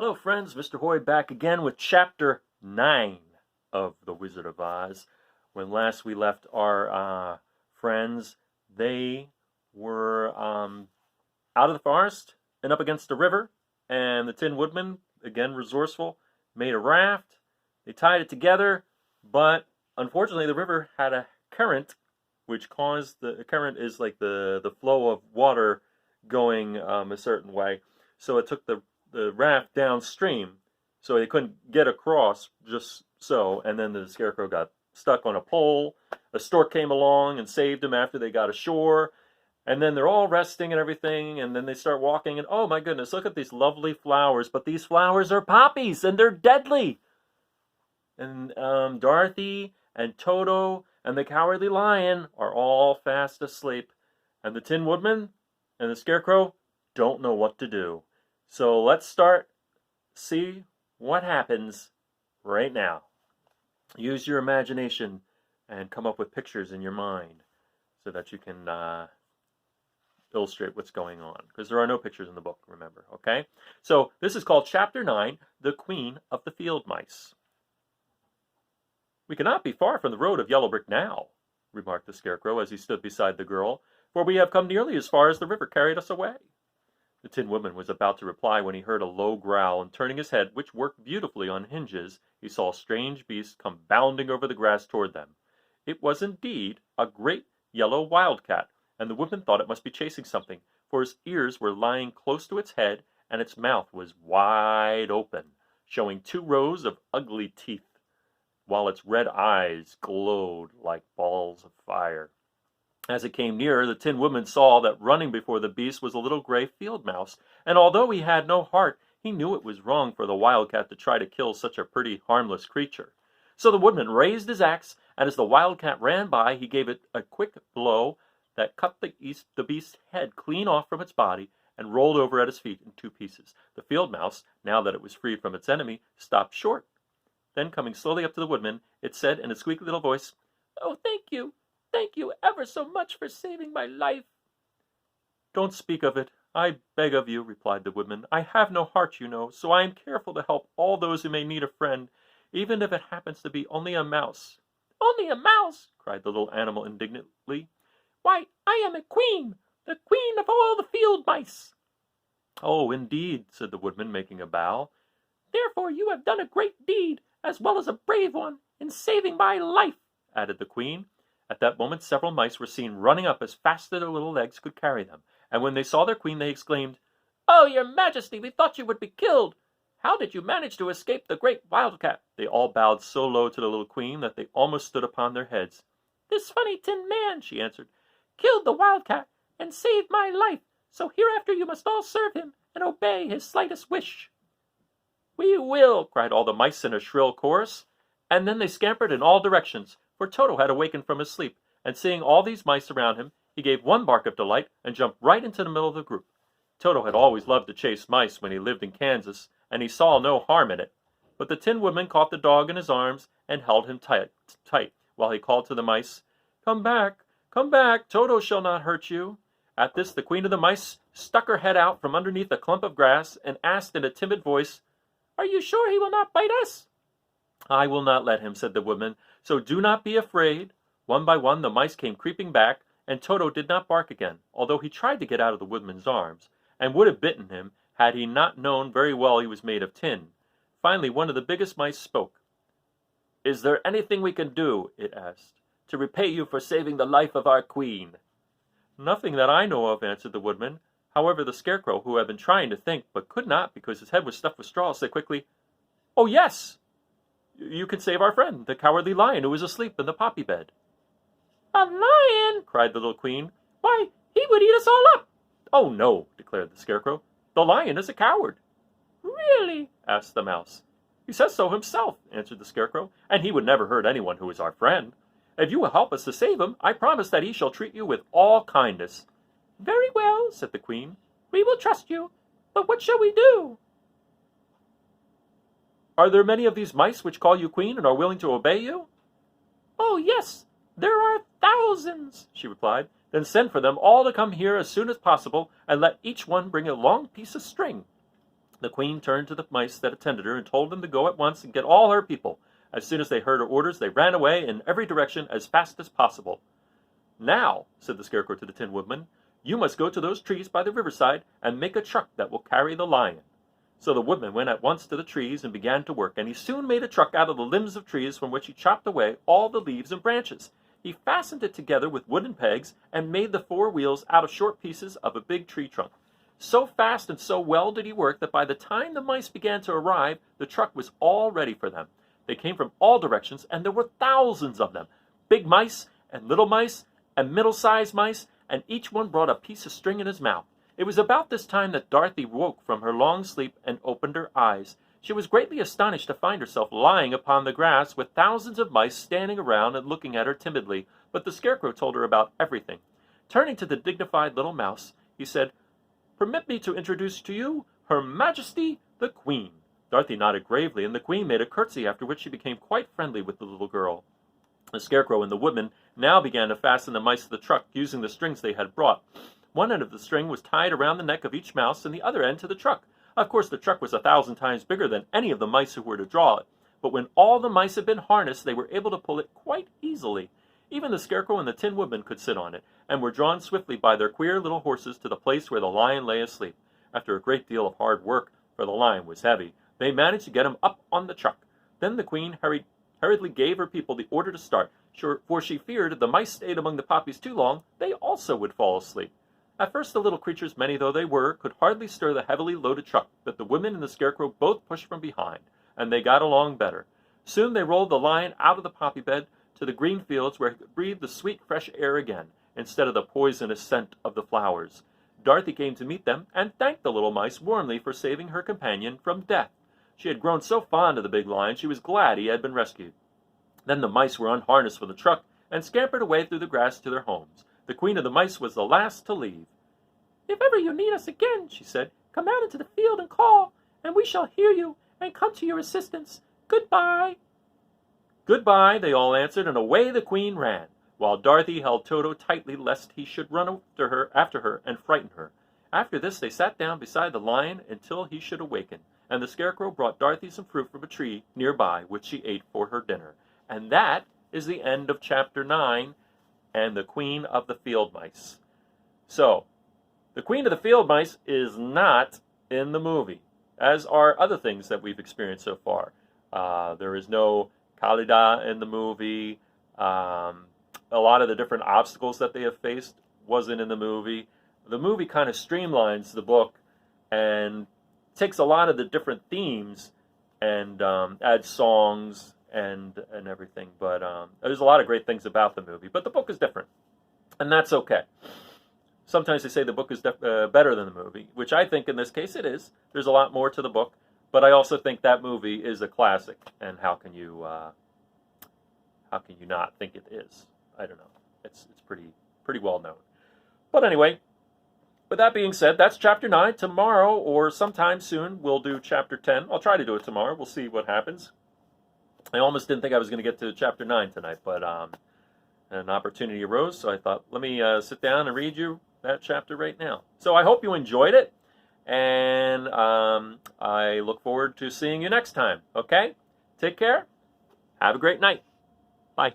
Hello, friends. Mr. Hoy back again with Chapter 9 of The Wizard of Oz. When last we left our friends, they were out of the forest and up against the river, and the Tin Woodman, again resourceful, made a raft. They tied it together, but unfortunately the river had a current, which caused the current is like the flow of water going a certain way. So it took the raft downstream, so they couldn't get across just so. And then the Scarecrow got stuck on a pole. A stork came along and saved him after they got ashore. And then they're all resting and everything, and then they start walking, and oh my goodness, look at these lovely flowers. But these flowers are poppies, and they're deadly. And Dorothy and Toto and the Cowardly Lion are all fast asleep. And the Tin Woodman and the Scarecrow don't know what to do. So let's see what happens right now. Use your imagination and come up with pictures in your mind so that you can illustrate what's going on. Because there are no pictures in the book, remember, okay? So this is called Chapter 9, The Queen of the Field Mice. "We cannot be far from the road of yellow brick now," remarked the Scarecrow as he stood beside the girl, "for we have come nearly as far as the river carried us away." The Tin Woodman was about to reply when he heard a low growl, and turning his head, which worked beautifully on hinges, he saw a strange beast come bounding over the grass toward them. It was indeed a great yellow wildcat, and the Woodman thought it must be chasing something, for its ears were lying close to its head, and its mouth was wide open, showing 2 rows of ugly teeth, while its red eyes glowed like balls of fire. As it came nearer, the Tin Woodman saw that running before the beast was a little gray field mouse, and although he had no heart, he knew it was wrong for the wildcat to try to kill such a pretty, harmless creature. So the Woodman raised his axe, and as the wildcat ran by, he gave it a quick blow that cut the beast's head clean off from its body and rolled over at his feet in 2 pieces. The field mouse, now that it was freed from its enemy, stopped short. Then, coming slowly up to the Woodman, it said in a squeaky little voice, "Oh, thank you! Thank you ever so much for saving my life." "Don't speak of it, I beg of you," replied the Woodman. "I have no heart, you know, so I am careful to help all those who may need a friend, even if it happens to be only a mouse." "Only a mouse!" cried the little animal indignantly. "Why, I am a queen, the queen of all the field mice." "Oh, indeed," said the Woodman, making a bow. "Therefore you have done a great deed, as well as a brave one, in saving my life," added the Queen. At that moment several mice were seen running up as fast as their little legs could carry them, and when they saw their queen they exclaimed, "Oh, your Majesty, we thought you would be killed! How did you manage to escape the great wildcat?" They all bowed so low to the little queen that they almost stood upon their heads. "This funny tin man," she answered, "killed the wildcat and saved my life, so hereafter you must all serve him and obey his slightest wish." "We will!" cried all the mice in a shrill chorus, and then they scampered in all directions, for Toto had awakened from his sleep, and seeing all these mice around him, he gave one bark of delight and jumped right into the middle of the group. Toto had always loved to chase mice when he lived in Kansas, and he saw no harm in it. But the Tin Woodman caught the dog in his arms and held him tight, while he called to the mice, come back, Toto shall not hurt you." At this the Queen of the Mice stuck her head out from underneath a clump of grass and asked in a timid voice, "Are you sure he will not bite us?" "I will not let him," said the Woodman, "so do not be afraid." One by one the mice came creeping back, and Toto did not bark again, although he tried to get out of the Woodman's arms, and would have bitten him had he not known very well he was made of tin. Finally one of the biggest mice spoke. "Is there anything we can do," it asked, "to repay you for saving the life of our queen?" "Nothing that I know of," answered the Woodman. However, the Scarecrow, who had been trying to think, but could not because his head was stuffed with straw, said quickly, "Oh, yes! You can save our friend, the Cowardly Lion, who is asleep in the poppy bed." "A lion!" cried the little Queen. "Why, he would eat us all up." "Oh, no," declared the Scarecrow. "The lion is a coward." "Really?" asked the Mouse. "He says so himself," answered the Scarecrow, "and he would never hurt anyone who is our friend. If you will help us to save him, I promise that he shall treat you with all kindness." "Very well," said the Queen. "We will trust you. But what shall we do?" "Are there many of these mice which call you queen and are willing to obey you?" "Oh, yes, there are thousands," she replied. "Then send for them all to come here as soon as possible, and let each one bring a long piece of string." The queen turned to the mice that attended her and told them to go at once and get all her people. As soon as they heard her orders, they ran away in every direction as fast as possible. "Now," said the Scarecrow to the Tin Woodman, "you must go to those trees by the riverside and make a truck that will carry the lion." So the Woodman went at once to the trees and began to work, and he soon made a truck out of the limbs of trees from which he chopped away all the leaves and branches. He fastened it together with wooden pegs and made the four wheels out of short pieces of a big tree trunk. So fast and so well did he work that by the time the mice began to arrive, the truck was all ready for them. They came from all directions, and there were thousands of them, big mice and little mice and middle-sized mice, and each one brought a piece of string in his mouth. It was about this time that Dorothy woke from her long sleep and opened her eyes. She was greatly astonished to find herself lying upon the grass with thousands of mice standing around and looking at her timidly, but the Scarecrow told her about everything. Turning to the dignified little mouse, he said, "Permit me to introduce to you Her Majesty the Queen." Dorothy nodded gravely, and the Queen made a curtsy, after which she became quite friendly with the little girl. The Scarecrow and the Woodman now began to fasten the mice to the truck, using the strings they had brought. One end of the string was tied around the neck of each mouse, and the other end to the truck. Of course, the truck was 1,000 times bigger than any of the mice who were to draw it, but when all the mice had been harnessed, they were able to pull it quite easily. Even the Scarecrow and the Tin Woodman could sit on it, and were drawn swiftly by their queer little horses to the place where the lion lay asleep. After a great deal of hard work, for the lion was heavy, they managed to get him up on the truck. Then the Queen hurriedly gave her people the order to start, for she feared if the mice stayed among the poppies too long, they also would fall asleep. At first the little creatures, many though they were, could hardly stir the heavily loaded truck, but the Woodman and the Scarecrow both pushed from behind, and they got along better. Soon they rolled the lion out of the poppy bed to the green fields, where he could breathe the sweet fresh air again, instead of the poisonous scent of the flowers. Dorothy came to meet them, and thanked the little mice warmly for saving her companion from death. She had grown so fond of the big lion, she was glad he had been rescued. Then the mice were unharnessed for the truck, and scampered away through the grass to their homes. The Queen of the Mice was the last to leave. "If ever you need us again," she said, "come out into the field and call, and we shall hear you and come to your assistance. Goodbye." "Goodbye," they all answered, and away the Queen ran, while Dorothy held Toto tightly lest he should run after her and frighten her. After this they sat down beside the lion until he should awaken, and the Scarecrow brought Dorothy some fruit from a tree near by, which she ate for her dinner. And that is the end of Chapter 9, and the Queen of the Field Mice. So, the Queen of the Field Mice is not in the movie, as are other things that we've experienced so far. There is no Khalida in the movie. A lot of the different obstacles that they have faced wasn't in the movie. The movie kind of streamlines the book and takes a lot of the different themes and adds songs and everything. But there's a lot of great things about the movie. But the book is different, and that's okay. Sometimes they say the book is better than the movie, which I think in this case it is. There's a lot more to the book, but I also think that movie is a classic. And how can you not think it is? I don't know. It's pretty well known. But anyway, with that being said, that's Chapter 9. Tomorrow or sometime soon we'll do Chapter 10. I'll try to do it tomorrow. We'll see what happens. I almost didn't think I was going to get to Chapter 9 tonight, but an opportunity arose, so I thought, let me sit down and read you that chapter right now. So I hope you enjoyed it, and I look forward to seeing you next time, okay? Take care. Have a great night. Bye.